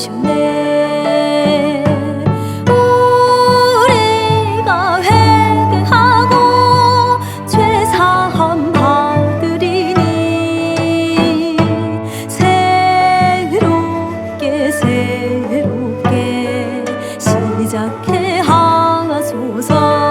찾아오셨네. 우리가 회개하고 죄사함 받으리니 새롭게 시작해 하소서.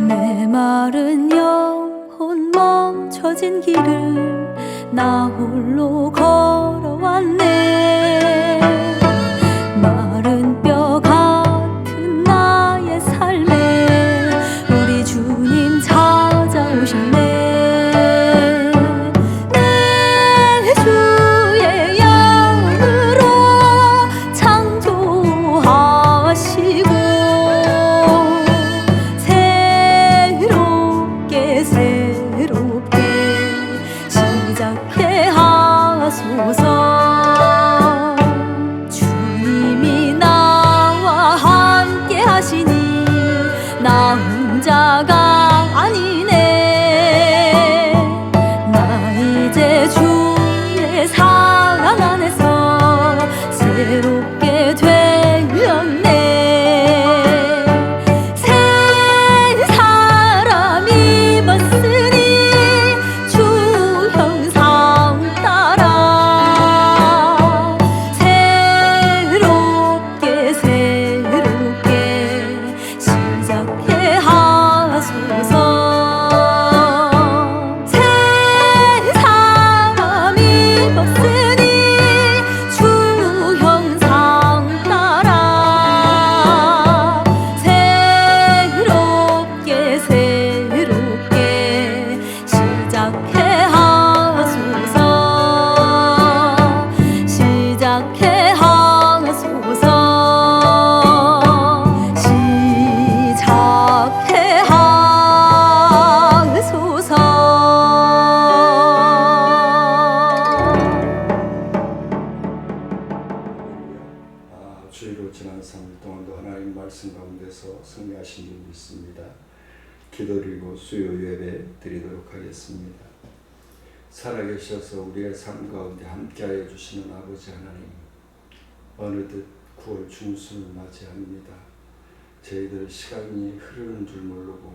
메마른 영혼 멈춰진 길을 나 홀로 걸어왔네. 마른 뼈 같은 나의 삶에 우리 주님 찾아오셨네. 내 주의 영으로 창조하시고 새롭게 시작해 하소서. 주님이 나와 함께 하시니 나 혼자가 아니네. 나 이제 주의 사랑 안에서 새롭게 되었네. 주의로 지난 3일 동안도 하나님 말씀 가운데서 승리하신 줄 믿습니다. 기도드리고 수요 예배 드리도록 하겠습니다. 살아계셔서 우리의 삶 가운데 함께하여 주시는 아버지 하나님, 어느덧 9월 중순을 맞이합니다. 저희들 시간이 흐르는 줄 모르고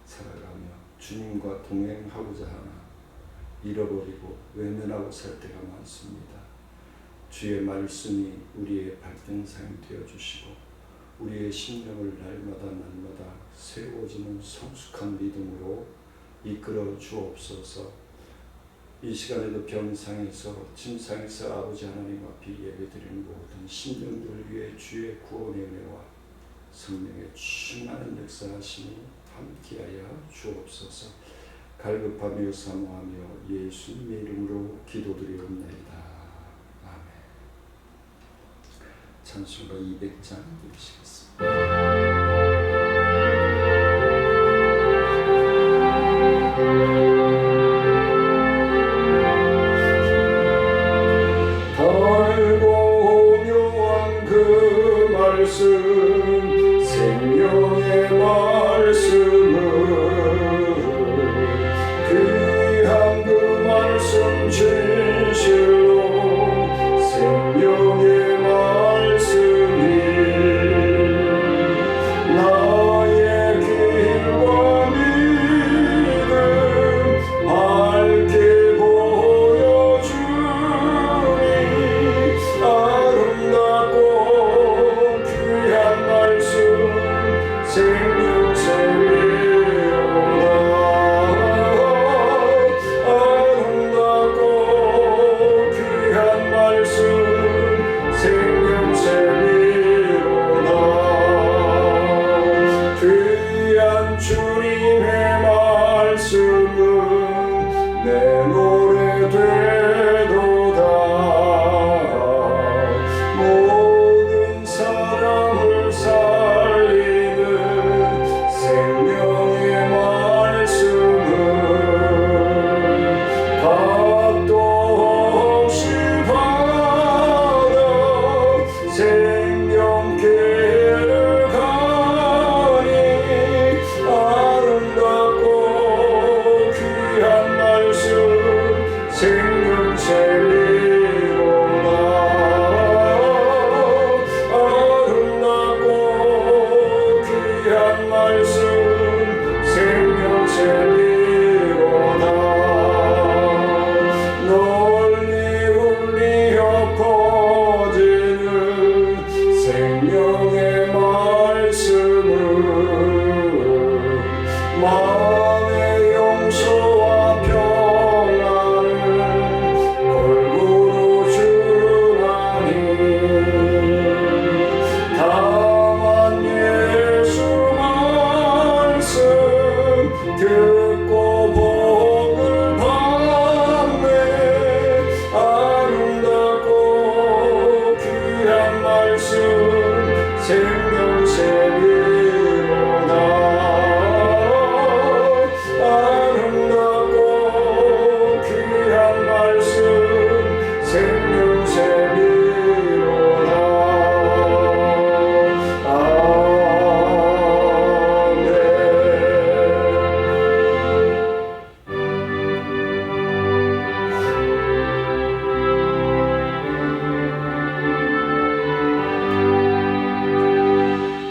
살아가며 주님과 동행하고자 하나 잃어버리고 외면하고 살 때가 많습니다. 주의 말씀이 우리의 발등상이 되어주시고 우리의 심령을 날마다 세워지는 성숙한 믿음으로 이끌어 주옵소서. 이 시간에도 병상에서 침상에서 아버지 하나님 앞에 예배드리는 모든 심령들 위해 주의 구원의 은혜와 성령의 충만한 역사하심이 함께하여 주옵소서. 갈급하며 사모하며 예수님의 이름으로 기도드리옵나이다. 찬송가 200장 읽으시겠습니다. 생명의 말씀은 귀한 그 말씀 진실로 생명의 말씀이 생명샘이로다 아름답고 귀한 말씀 생명샘이로다 아멘.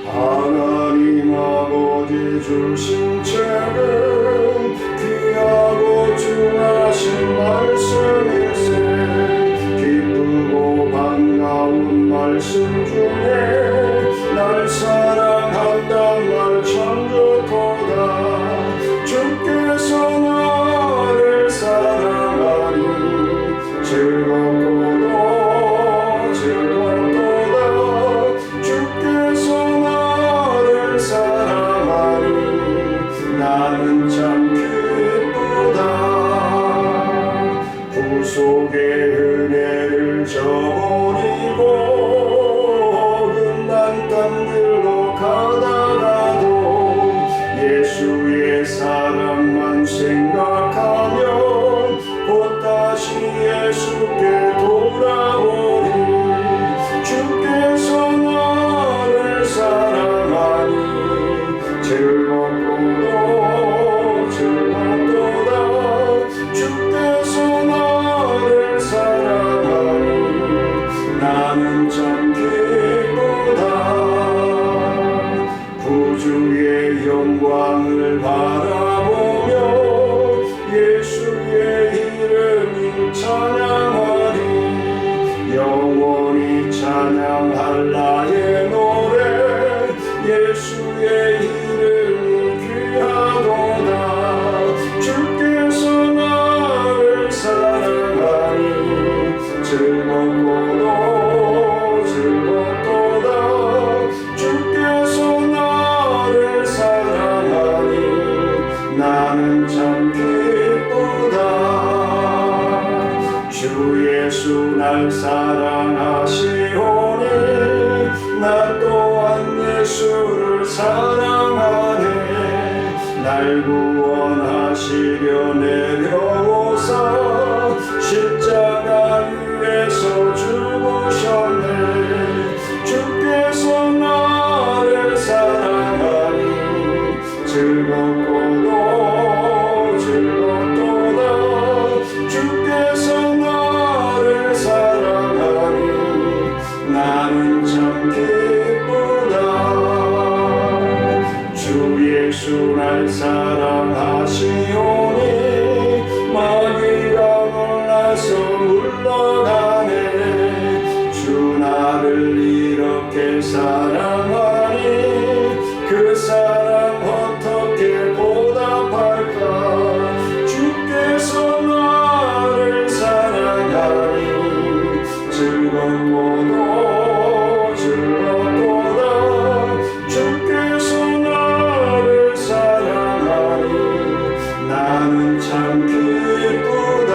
하나님 아버지 주신 책은 귀하고 중하신 말씀일세 기쁘고 반가운 말씀 중에 날 사랑한단 말 참 좋도다 주께서 나를 사랑하니 즐겁고도 즐겁도다 주께서 나를 사랑하니 나는 참 기쁘다 구속의 은혜를 저버리고 어긋난 딴 길로 가다가도 예수의 사랑만 생각하면 곧 다시 예수께 돌아오리 주께서 나를 사랑하니 즐겁고도 즐겁도다 주께서 나를 사랑하니 나는 참 기쁘다 구주의 영광을 바라보며 예수의 이름을 찬양하리 영원히 찬양할 나의 노래 예수의 이름이 귀하도다 주께서 나를 사랑하니 즐겁고도 즐겁도다 주께서 나를 사랑하니 나는 참 기쁘다 주 예수 날 사랑하시오니 나 또한 예수를 사랑하네 날 구원하시려 내려오사 십자가 위에서 죽으셨네 주께서 나를 사랑하니 즐겁고도 즐겁도다 주께서 나를 사랑하니 나는 참 기쁘다 주 예수 날 사랑하시오니 마귀가 놀라서 물러가네 주 나를 이렇게 사랑하니 그 사랑 어떻게 보답할까 주께서 나를 사랑하니 즐겁고도 즐겁도다 주께서 나를 사랑하니 나는 참 기쁘다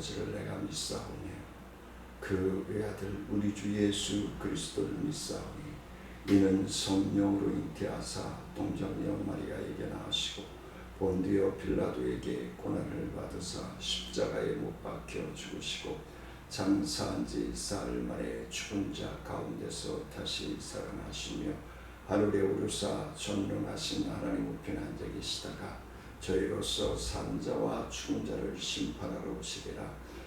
아버지를 내가 믿사오니 그 외아들 우리 주 예수 그리스도를 믿사오니 이는 성령으로 잉태하사 동정녀 마리아에게 나으시고 본디오 빌라도에게 고난을 받으사 십자가에 못 박혀 죽으시고 장사한 지 사흘 만에 죽은 자 가운데서 다시 살아나시며 하늘에 오르사 전능하신 하나님 우편에 앉아 계시다가 저희로서 산 자와 죽은 자를 심판하러 오시리라.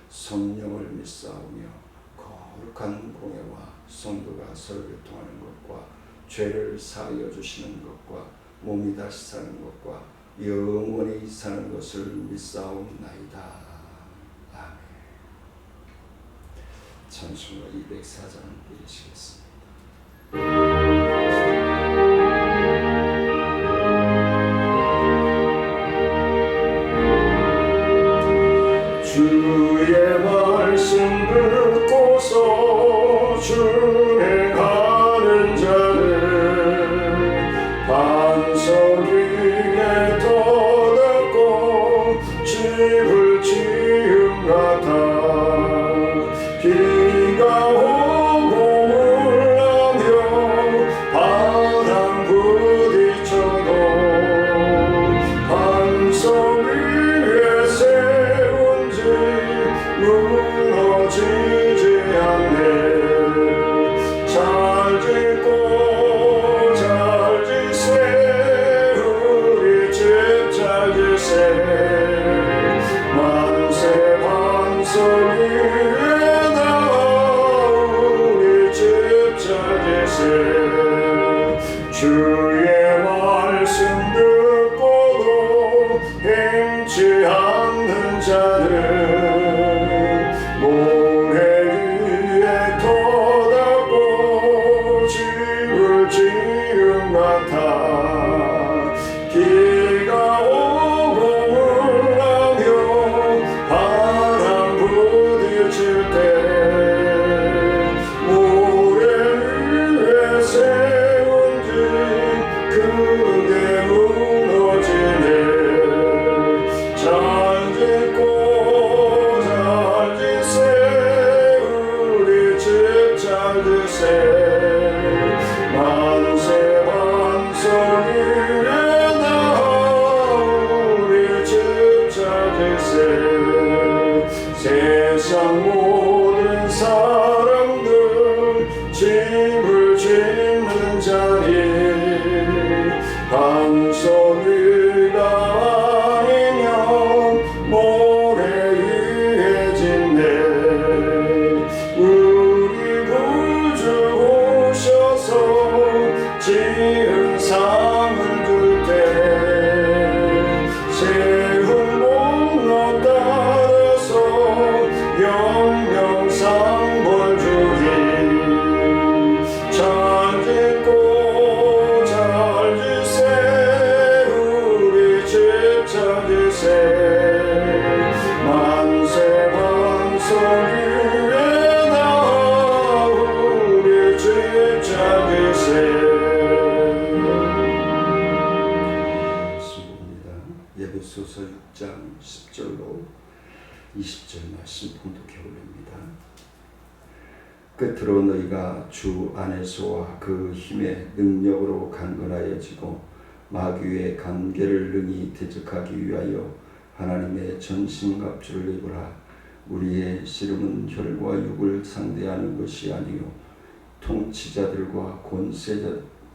성령을 믿사오며 거룩한 공예와 성도가 서로 교통하는 것과 죄를 사하여 주시는 것과 몸이 다시 사는 것과 영원히 사는 것을 믿사옵나이다. 아멘. 찬송가 204장 읽으시겠습니다. 주의 말씀 듣고서 준행하는 자는 반석 위에 터닫고 집을 지은 같아. 비가 오고 물나며 바람 부딪혀도 반석 위에 세운 집 무너지지 않네. 잘 짓고 잘 지세 우리 집 잘 지세. 만세 반석 위에다 우리 집 잘 지세. 주의 말씀 듣고도 행치 않는 자는 모래 위에 터닫고 집을 지은 같아. 비가 오고 물나며 바람 부딪힐 때 모래 위에 세운 집 크게 무너지네. 잘 짓고 잘 지세 우리 집 잘 지세. 만세 반석 위에다 우리 집 잘 지세. 세상 모든 사람들 집을 짓는 자니 반석 위가 아니면 모래 위에 짓네. 우리 구주 오셔서 지은 상을 줄 때 세운 공로 따라서 영영상 벌 주리. 잘 짓고 잘 지세 우리 집 잘 지세. 만세 반석 위에다 우리 집 잘 지세. 말씀입니다. 예배소서 6장 10절로 20절 말씀 봉독해 올립니다. 끝으로 너희가 주 안에서와 그 힘의 능력으로 강건하여지고 마귀의 관계를 능히 대적하기 위하여 하나님의 전신갑주를 입으라. 우리의 씨름은 혈과 육을 상대하는 것이 아니요 통치자들과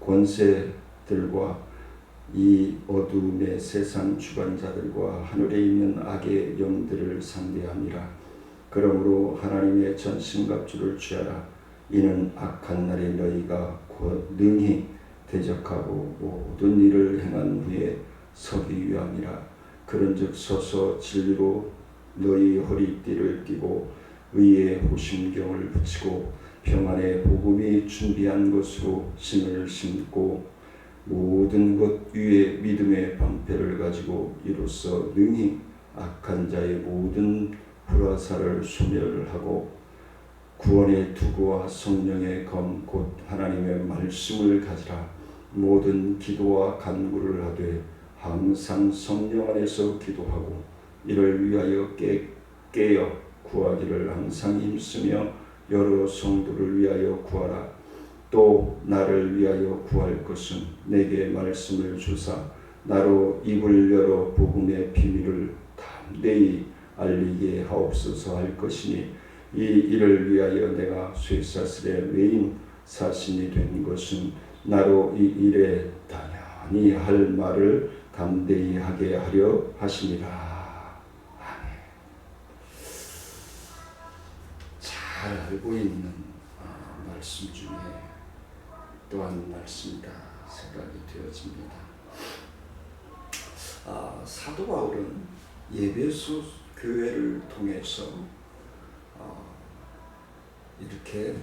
권세들과 이 어둠의 세상 주관자들과 하늘에 있는 악의 영들을 상대함이라. 그러므로 하나님의 전신갑주를 취하라. 이는 악한 날에 너희가 곧 능히 대적하고 모든 일을 행한 후에 서기 위함이라. 그런즉 서서 진리로 너희 허리띠를 띠고 의의 호심경을 붙이고 평안의 복음이 준비한 것으로 신을 신고 모든 것 위에 믿음의 방패를 가지고 이로써 능히 악한 자의 모든 불화살을 소멸하고 구원의 투구와 성령의 검 곧 하나님의 말씀을 가지라. 모든 기도와 간구를 하되 항상 성령 안에서 기도하고 이를 위하여 깨어 구하기를 항상 힘쓰며 여러 성도를 위하여 구하라. 또 나를 위하여 구할 것은 내게 말씀을 주사 나로 입을 열어 복음의 비밀을 담대히 알리게 하옵소서 할 것이니 이 일을 위하여 내가 쇠사슬의 외인 사신이 된 것은 나로 이 일에 당연히 할 말을 담대히 하게 하려 하시니라. 아멘. 잘 알고 있는 말씀 중에 또한 말씀이다 생각이 되어집니다. 사도 바울은 에베소 교회를 통해서 이렇게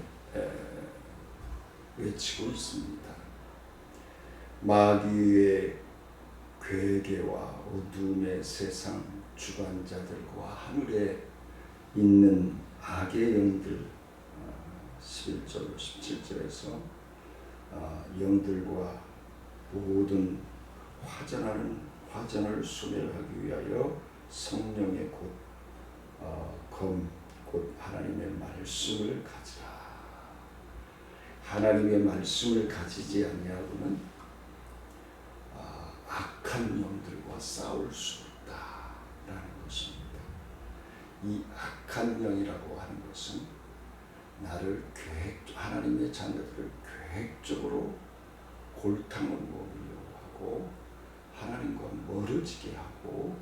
외치고 있습니다. 마귀의 괴계와 어둠의 세상 주관자들과 하늘에 있는 악의 영들 11절 17절에서 영들과 모든 화전을 소멸하기 위하여 성령의 곧 하나님의 말씀을 가지라. 하나님의 말씀을 가지지 아니하고는 악한 영들과 싸울 수 없다라는 것입니다. 이 악한 영이라고 하는 것은 나를 하나님의 자녀들을 계획적으로 골탕을 먹이려고 하고 하나님과 멀어지게 하고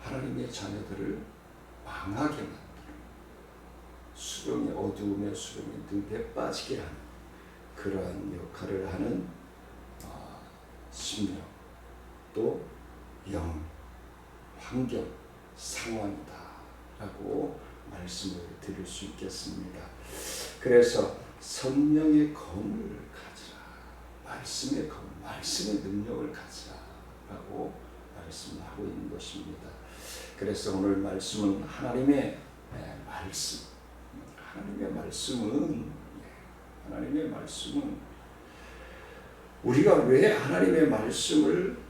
하나님의 자녀들을 망하게 만드는 어두움의 수렁에 늪에 빠지게 하는 그러한 역할을 하는 심령 또 영, 환경, 상황이다 라고 말씀을 드릴 수 있겠습니다. 그래서 성령의 검을 가지라. 말씀의 검, 말씀의 능력을 가지라 라고 말씀하고 있는 것입니다. 그래서 오늘 말씀은 하나님의 말씀은 우리가 왜 하나님의 말씀을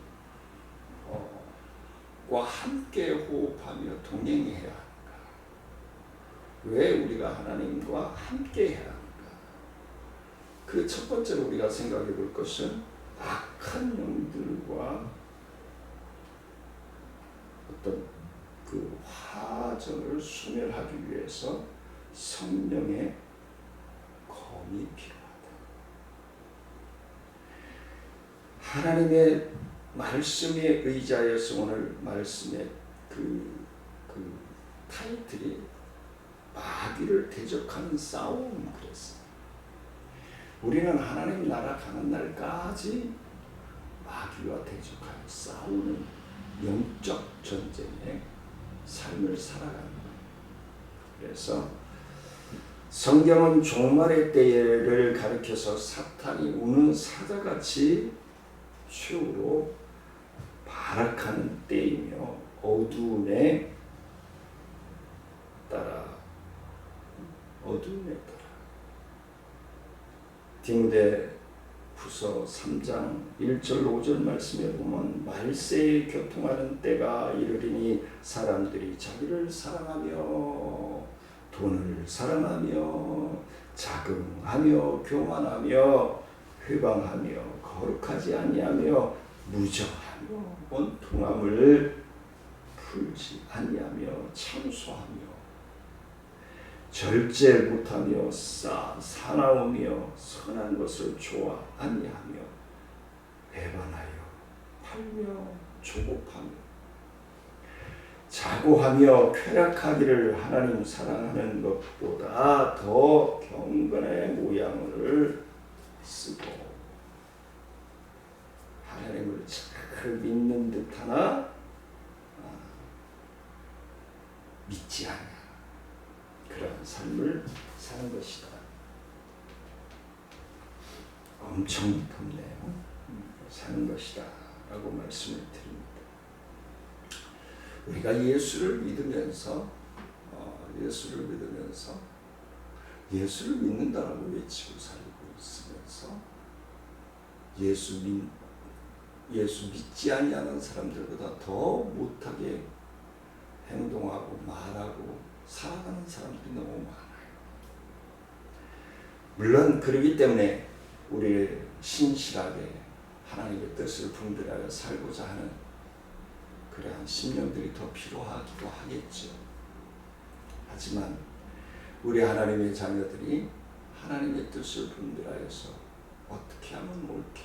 과 함께 호흡하며 동행해야 하는가? 왜 우리가 하나님과 함께 해야 하는가? 그 첫 번째로 우리가 생각해 볼 것은 악한 영들과 어떤 그 화전을 소멸하기 위해서 성령의 검이 필요하다. 하나님의 말씀에 의지하여서 오늘 말씀의 그 타이틀이 마귀를 대적하는 싸움 그랬어요. 우리는 하나님 나라 가는 날까지 마귀와 대적하여 싸우는 영적 전쟁의 삶을 살아가는 거예요. 그래서 성경은 종말의 때를 가리켜서 사탄이 우는 사자같이 최후로 발악하는 때이며 어두움에 따라 디모데후서 3장 1절 5절 말씀에 보면 말세에 교통하는 때가 이르리니 사람들이 자기를 사랑하며 돈을 사랑하며 자긍하며 교만하며 회방하며 거룩하지 아니하며 무정하며 원통함을 풀지 아니하며 참소하며 절제 못하며 사나우며 선한 것을 좋아 아니하며 배반하여 팔며 조급하며 자고하며 쾌락하기를 하나님 사랑하는 것보다 더 경건의 모양을 쓰고 하나님을 잘 믿는 듯하나 믿지 않아 그런 삶을 사는 것이다. 엄청 덥네요. 사는 것이다 라고 말씀을 드립니다. 우리가 예수를 믿으면서 예수를 믿는다라고 외치고 살고 있으면서 예수 믿지 아니하는 사람들보다 더 못하게 행동하고 말하고 살아가는 사람들이 너무 많아요. 물론 그러기 때문에 우리 신실하게 하나님의 뜻을 분별하여 살고자 하는 그러한 심령들이 더 필요하기도 하겠죠. 하지만 우리 하나님의 자녀들이 하나님의 뜻을 분별하여서 어떻게 하면 옳게,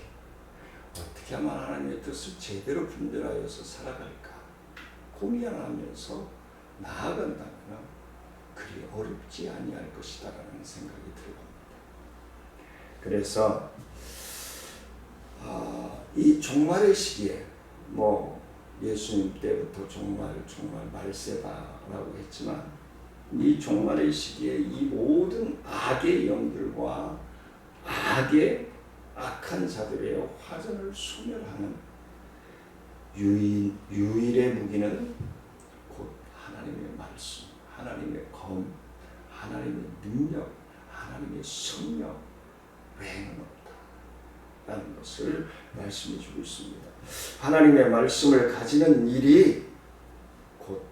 어떻게 하면 하나님의 뜻을 제대로 분별하여서 살아갈까 고민하면서 나아간다면 그리 어렵지 아니할 것이다라는 생각이 들어갑니다. 그래서 이 종말의 시기에 예수님 때부터 종말 말세다라고 했지만 이 종말의 시기에 이 모든 악의 영들과 악한 자들의 화전을 소멸하는 유일의 무기는 곧 하나님의 말씀, 하나님의 검, 하나님의 능력, 하나님의 성령 외에는 없다라는 것을 말씀해 주고 있습니다. 하나님의 말씀을 가지는 일이 곧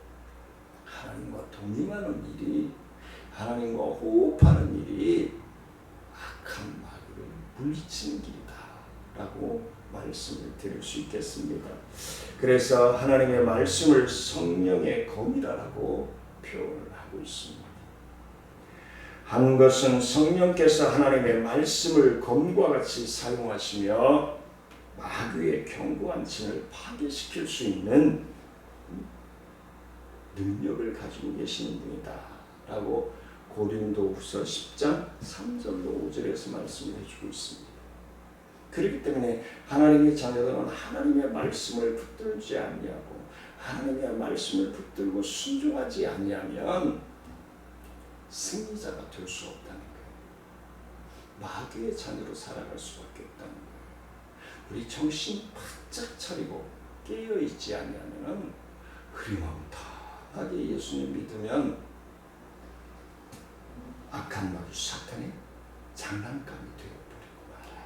하나님과 동행하는 일이, 하나님과 호흡하는 일이 악한 마귀를 물리치는 길이다라고 말씀을 드릴 수 있겠습니다. 그래서 하나님의 말씀을 성령의 검이라고 표현을 하고 있습니다. 한 것은 성령께서 하나님의 말씀을 검과 같이 사용하시며 마귀의 견고한 진을 파괴시킬 수 있는 능력을 가지고 계시는 분이다 라고 고린도후서 10장 3절로 5절에서 말씀을 해주고 있습니다. 그렇기 때문에 하나님의 자녀들은 하나님의 말씀을 붙들지 아니하고 하나님의 말씀을 붙들고 순종하지 아니하면 승리자가 될 수 없다는 거예요. 마귀의 자녀로 살아갈 수밖에 없다는 거예요. 우리 정신 바짝 차리고 깨어있지 아니하면 흐리멍텅하게 예수님 믿으면 악한 마귀 사탄의 장난감이 되어버리고 말아요.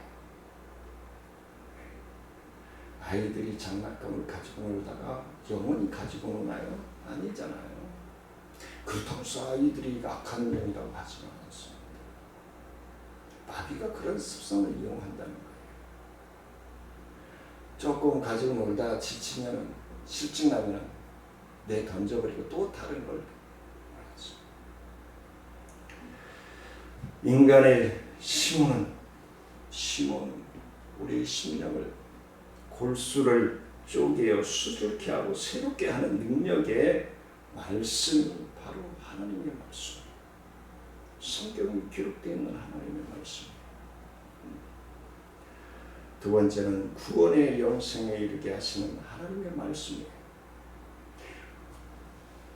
아이들이 장난감을 가지고 놀다가 영원히 가지고 노나요? 아니잖아요. 그렇다고 해서 아이들이 악한 영이라고 하지는 않습니다. 마귀가 그런 습성을 이용한다는 거예요. 조금 가지고 놀다가 지치면 실증나면 내 던져버리고 또 다른 걸 말하죠. 인간의 심오는 우리의 심령을 골수를 쪼개어 수줍게 하고 새롭게 하는 능력의 말씀이 바로 하나님의 말씀, 성경에 기록되어 있는 하나님의 말씀. 두 번째는 구원의 영생에 이르게 하시는 하나님의 말씀이에요.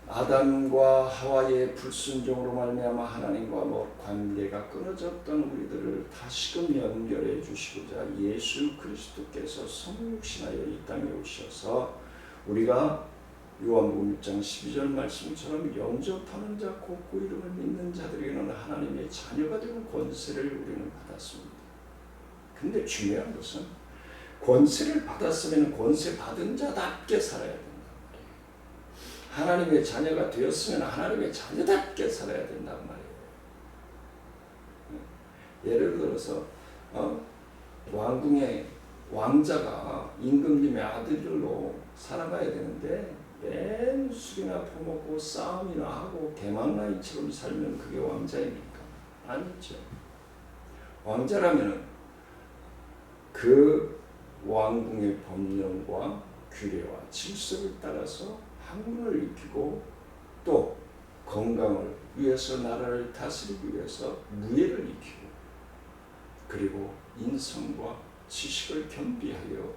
아담과 하와의 불순종으로 말미암아 하나님과 관계가 끊어졌던 우리들을 다시금 연결해 주시고자 예수 그리스도께서 성육신하여 이 땅에 오셔서 우리가 요한복음 6장 12절 말씀처럼 영접하는 자 곧 그 이름을 믿는 자들에게는 하나님의 자녀가 되는 권세를 우리는 받았습니다. 근데 중요한 것은 권세를 받았으면 권세 받은 자답게 살아야 된다. 하나님의 자녀가 되었으면 하나님의 자녀답게 살아야 된단 말이에요. 예를 들어서 왕궁의 왕자가 임금님의 아들로 살아가야 되는데 맨 술이나 퍼먹고 싸움이나 하고 개망나이처럼 살면 그게 왕자입니까? 아니죠. 왕자라면 그 왕궁의 법령과 규례와 질서를 따라서 학문을 익히고 또 건강을 위해서 나라를 다스리기 위해서 무예를 익히고 그리고 인성과 지식을 겸비하여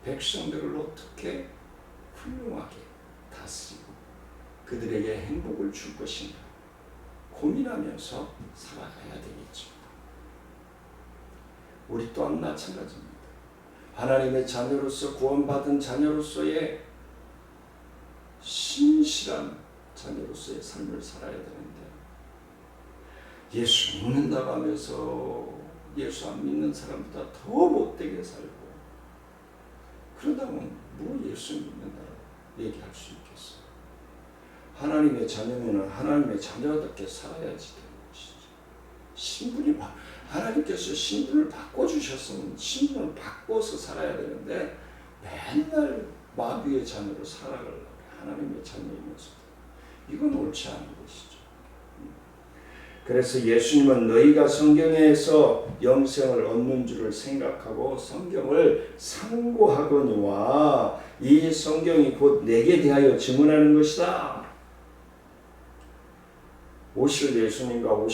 백성들을 어떻게 훌륭하게 다스리고 그들에게 행복을 줄 것인가 고민하면서 살아가야 되겠죠. 우리 또한 마찬가지입니다. 하나님의 자녀로서 구원받은 자녀로서의 신실한 자녀로서의 삶을 살아야 되는데 예수 믿는다고 하면서 예수 안 믿는 사람보다 더 못되게 살고 그러다면 뭐 예수 믿는다고 얘기할 수 있겠어요. 하나님의 자녀면은 하나님의 자녀답게 살아야지 되는 것이죠. 하나님께서 신분을 바꿔주셨으면 신분을 바꿔서 살아야 되는데 맨날 마귀의 자녀로 살아가려고 하나님의 자녀이면서 이건 옳지 않은 것이죠. 그래서 예수님은 너희가 성경에서 영생을 얻는 줄을 생각하고 성경을 상고하거니와 이 성경이 곧 내게 대하여 증언하는 것이다. 오실 예수님과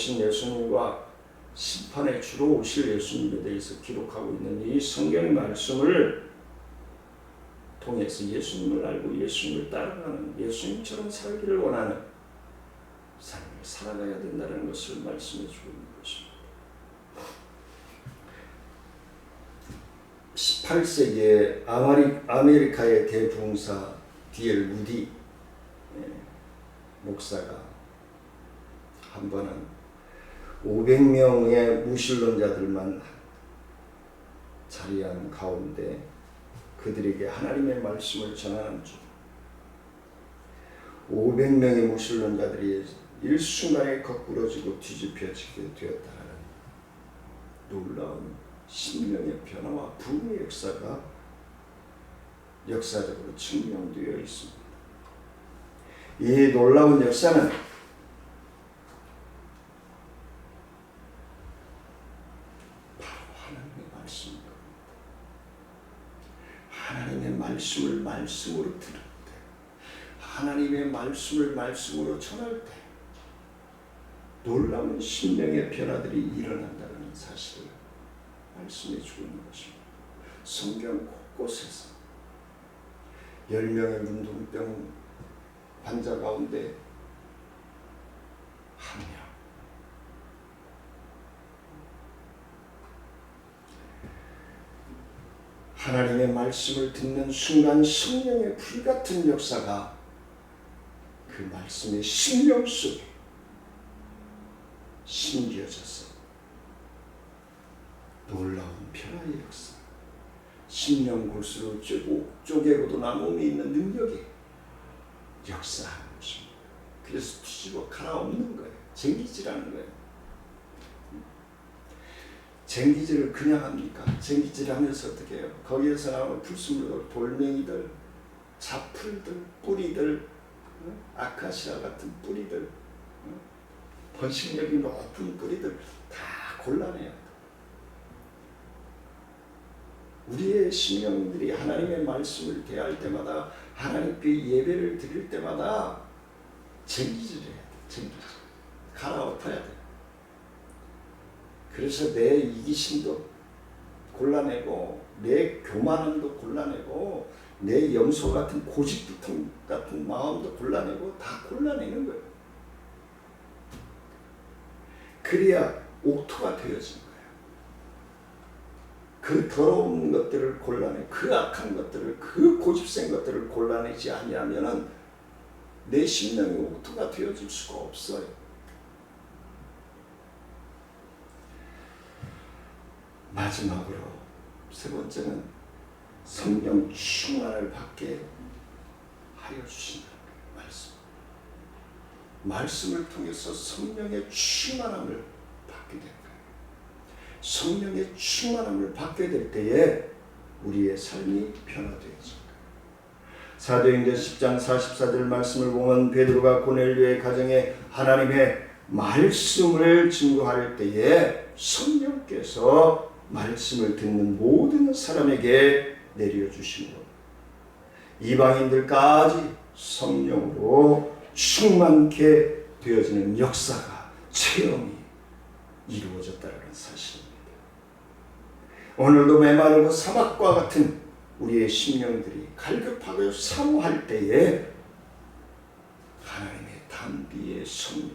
심판의 주로 오실 예수님에 대해서 기록하고 있는 이 성경의 말씀을 통해서 예수님을 알고 예수님을 따라가는, 예수님처럼 살기를 원하는 삶을 살아가야 된다는 것을 말씀해 주고 있는 것입니다. 18세기에 아메리카의 대부흥사 D.L. 무디 목사가 한 번은 500명의 무신론자들만 자리한 가운데 그들에게 하나님의 말씀을 전하는 중 500명의 무신론자들이 일순간에 거꾸러지고 뒤집혀지게 되었다는 놀라운 심령의 변화와 부흥의 역사가 역사적으로 증명되어 있습니다. 이 놀라운 역사는 하나님의 말씀을 말씀으로 들을 때, 하나님의 말씀을 말씀으로 전할 때 놀라운 심령의 변화들이 일어난다는 사실을 말씀해 주고 있는 것입니다. 성경 곳곳에서 10명의 문둥병 환자 가운데 한 명, 하나님의 말씀을 듣는 순간 성령의 불같은 역사가 그 말씀의 심령 속에 심겨져서 놀라운 변화의 역사, 심령 골수로 쪼개고도 남음이 있는 능력이 역사하는 것입니다. 그래서 뒤집어 갈아엎는 거예요. 쟁기질하는 거예요. 쟁기질을 그냥 합니까? 쟁기질 하면서 어떻게 해요? 거기에서 나오는 불순물, 돌멩이들, 잡풀들, 뿌리들, 아카시아 같은 뿌리들, 번식력이 높은 뿌리들 다 골라내요. 우리의 심령들이 하나님의 말씀을 대할 때마다, 하나님께 예배를 드릴 때마다 쟁기질해야 돼. 쟁기질. 갈아엎어야 돼. 그래서 내 이기심도 골라내고, 내 교만함도 골라내고, 내 염소 같은 고집부터 같은 마음도 골라내고, 다 골라내는 거예요. 그래야 옥토가 되어진 거예요. 그 더러운 것들을 골라내, 그 악한 것들을, 그 고집센 것들을 골라내지 아니하면은 내 심령이 옥토가 되어질 수가 없어요. 마지막으로 세 번째는 성령 충만을 받게 하여 주신다는 말씀. 말씀을 통해서 성령의 충만함을 받게 될 거예요. 성령의 충만함을 받게 될 때에 우리의 삶이 변화되어질 거예요. 사도행전 10장 44절 말씀을 보면 베드로가 고넬료의 가정에 하나님의 말씀을 증거할 때에 성령께서 말씀을 듣는 모든 사람에게 내려주시므로 이방인들까지 성령으로 충만케 되어지는 역사가, 체험이 이루어졌다는 사실입니다. 오늘도 메마르고 사막과 같은 우리의 심령들이 갈급하고 사모할 때에 하나님의 단비의 성령,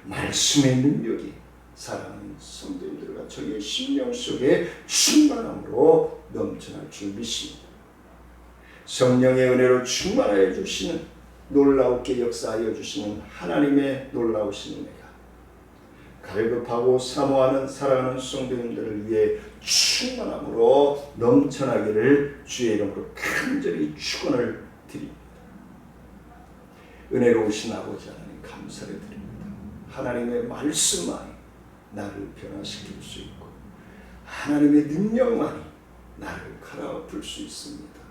말씀의 능력이 사랑하는 성도님들과 저희의 심령 속에 충만함으로 넘쳐날 줄 믿습니다. 성령의 은혜로 충만하여 주시는, 놀라우게 역사하여 주시는 하나님의 놀라우신 은혜가 갈급하고 사모하는 사랑하는 성도님들을 위해 충만함으로 넘쳐나기를 주의 이름으로 간절히 축원을 드립니다. 은혜로우신 아버지 하나님 감사를 드립니다. 하나님의 말씀만이 나를 변화시킬 수 있고 하나님의 능력만이 나를 갈아엎을 수 있습니다.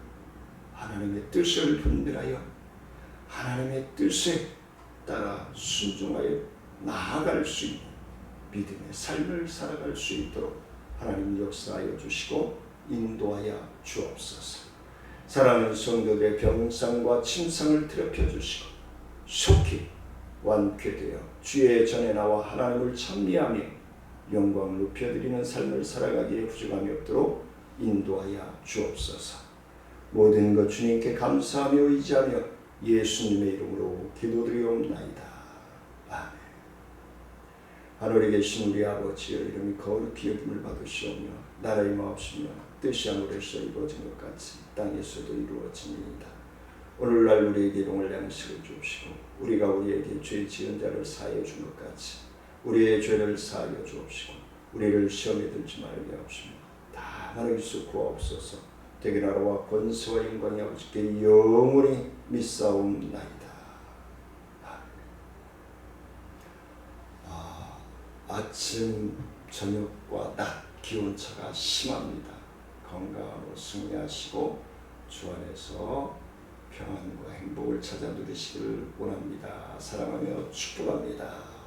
하나님의 뜻을 분별하여 하나님의 뜻에 따라 순종하여 나아갈 수 있는 믿음의 삶을 살아갈 수 있도록 하나님 역사하여 주시고 인도하여 주옵소서. 사랑하는 성도들의 병상과 침상을 더럽혀 주시고 속히 완쾌되어 주의 전에 나와 하나님을 찬미하며 영광을 높여드리는 삶을 살아가기에 부족함이 없도록 인도하여 주옵소서. 모든 것 주님께 감사하며 의지하며 예수님의 이름으로 기도드리옵나이다. 아멘. 하늘에 계신 우리 아버지여 이름이 거룩히 여김을 받으시오며 나라의 마옵시며 뜻이 하늘에서 이루어진 것 같이 땅에서도 이루어지니이다. 오늘날 우리에게 일용할 양식을 주옵시고 우리가 우리에게 죄 지은 자를 사하여 준 것 같이 우리의 죄를 사하여 주옵시고 우리를 시험에 들지 말게 하옵시며 다만 여기서 구하옵소서. 되게 나라와 권세와 영광이 아버지께 영원히 믿사옵나이다. 아침, 저녁과 낮 기온차가 심합니다. 건강으로 승리하시고 주 안에서 평안과 행복을 찾아 누리시기를 원합니다. 사랑하며 축복합니다.